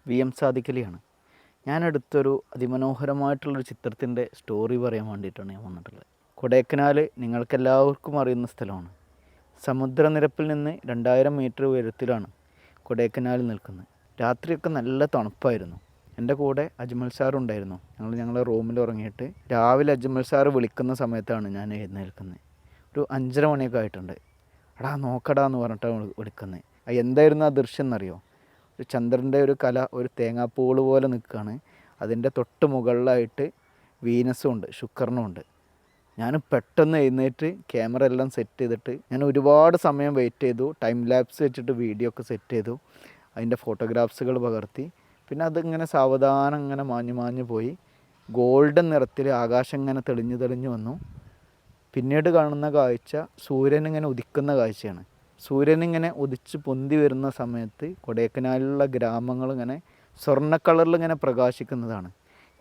VM സാദിഖലിയാണ്. ഞാനടുത്തൊരു അതിമനോഹരമായിട്ടുള്ളൊരു ചിത്രത്തിൻ്റെ story പറയാൻ വേണ്ടിയിട്ടാണ് ഞാൻ വന്നിട്ടുള്ളത്. കൊടൈക്കനാൽ നിങ്ങൾക്കെല്ലാവർക്കും അറിയുന്ന സ്ഥലമാണ്. സമുദ്രനിരപ്പിൽ നിന്ന് 2000 മീറ്റർ ഉയരത്തിലാണ് കൊടൈക്കനാൽ നിൽക്കുന്നത്. രാത്രിയൊക്കെ നല്ല തണുപ്പായിരുന്നു. എൻ്റെ കൂടെ അജ്മൽ സാർ ഉണ്ടായിരുന്നു. ഞങ്ങളുടെ റൂമിൽ ഉറങ്ങിയിട്ട് രാവിലെ അജ്മൽ സാർ വിളിക്കുന്ന സമയത്താണ് ഞാൻ എഴുന്നേൽക്കുന്നത്. ഒരു 5:30 മണിയൊക്കെ ആയിട്ടുണ്ട്. എടാ നോക്കടാ എന്ന് പറഞ്ഞിട്ടാണ് വിളിക്കുന്നത്. എന്തായിരുന്നു ആ ദൃശ്യം എന്നറിയോ? ഒരു ചന്ദ്രൻ്റെ ഒരു കല ഒരു തേങ്ങാപ്പൂള് പോലെ നിൽക്കുകയാണ്. അതിൻ്റെ തൊട്ട് മുകളിലായിട്ട് വീനസും ഉണ്ട്, ശുക്രനും ഉണ്ട്. ഞാൻ പെട്ടെന്ന് എഴുന്നേറ്റ് ക്യാമറ എല്ലാം സെറ്റ് ചെയ്തിട്ട് ഞാൻ ഒരുപാട് സമയം വെയിറ്റ് ചെയ്തു. ടൈം ലാപ്സ് വെച്ചിട്ട് വീഡിയോ ഒക്കെ സെറ്റ് ചെയ്തു. അതിൻ്റെ ഫോട്ടോഗ്രാഫ്സുകൾ പകർത്തി. പിന്നെ അതിങ്ങനെ സാവധാനം ഇങ്ങനെ മാഞ്ഞു പോയി. ഗോൾഡൻ നിറത്തിൽ ആകാശം ഇങ്ങനെ തെളിഞ്ഞു വന്നു. പിന്നീട് കാണുന്ന കാഴ്ച സൂര്യനിങ്ങനെ ഉദിക്കുന്ന കാഴ്ചയാണ്. സൂര്യനിങ്ങനെ ഉദിച്ച് പൊന്തി വരുന്ന സമയത്ത് കൊടൈക്കനാലിലുള്ള ഗ്രാമങ്ങളിങ്ങനെ സ്വർണ്ണ കളറിൽ ഇങ്ങനെ പ്രകാശിക്കുന്നതാണ്.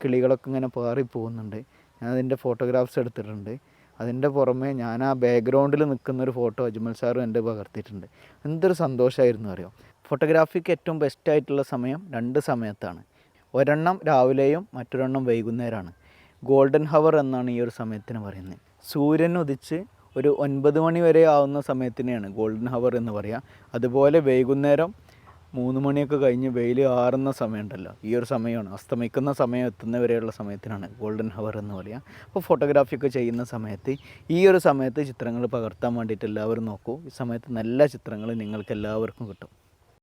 കിളികളൊക്കെ ഇങ്ങനെ പാറിപ്പോകുന്നുണ്ട്. ഞാനതിൻ്റെ ഫോട്ടോഗ്രാഫ്സ് എടുത്തിട്ടുണ്ട്. അതിൻ്റെ പുറമെ ഞാൻ ആ ബാക്ക്ഗ്രൗണ്ടിൽ നിൽക്കുന്നൊരു ഫോട്ടോ അജ്മൽ സാറും എൻ്റെ പകർത്തിയിട്ടുണ്ട്. എന്തൊരു സന്തോഷമായിരുന്നു അറിയോ. ഫോട്ടോഗ്രാഫിക്ക് ഏറ്റവും ബെസ്റ്റായിട്ടുള്ള സമയം 2 സമയത്താണ്. ഒരെണ്ണം രാവിലെയും മറ്റൊരെണ്ണം വൈകുന്നേരമാണ്. ഗോൾഡൻ ഹവർ എന്നാണ് ഈ ഒരു സമയത്തിന് പറയുന്നത്. സൂര്യൻ ഉദിച്ച് ഒരു 9 മണി വരെ ആവുന്ന സമയത്തിനെയാണ് ഗോൾഡൻ ഹവർ എന്ന് പറയുക. അതുപോലെ വൈകുന്നേരം 3 മണിയൊക്കെ കഴിഞ്ഞ് വെയിൽ ആറുന്ന സമയമുണ്ടല്ലോ, ഈ ഒരു സമയമാണ് അസ്തമിക്കുന്ന സമയം എത്തുന്നവരെയുള്ള സമയത്തിനാണ് ഗോൾഡൻ ഹവർ എന്ന് പറയുക. അപ്പോൾ ഫോട്ടോഗ്രാഫിയൊക്കെ ചെയ്യുന്ന സമയത്ത് ഈ ഒരു സമയത്ത് ചിത്രങ്ങൾ പകർത്താൻ വേണ്ടിയിട്ട് എല്ലാവരും നോക്കൂ. ഈ സമയത്ത് നല്ല ചിത്രങ്ങൾ നിങ്ങൾക്ക് എല്ലാവർക്കും കിട്ടും.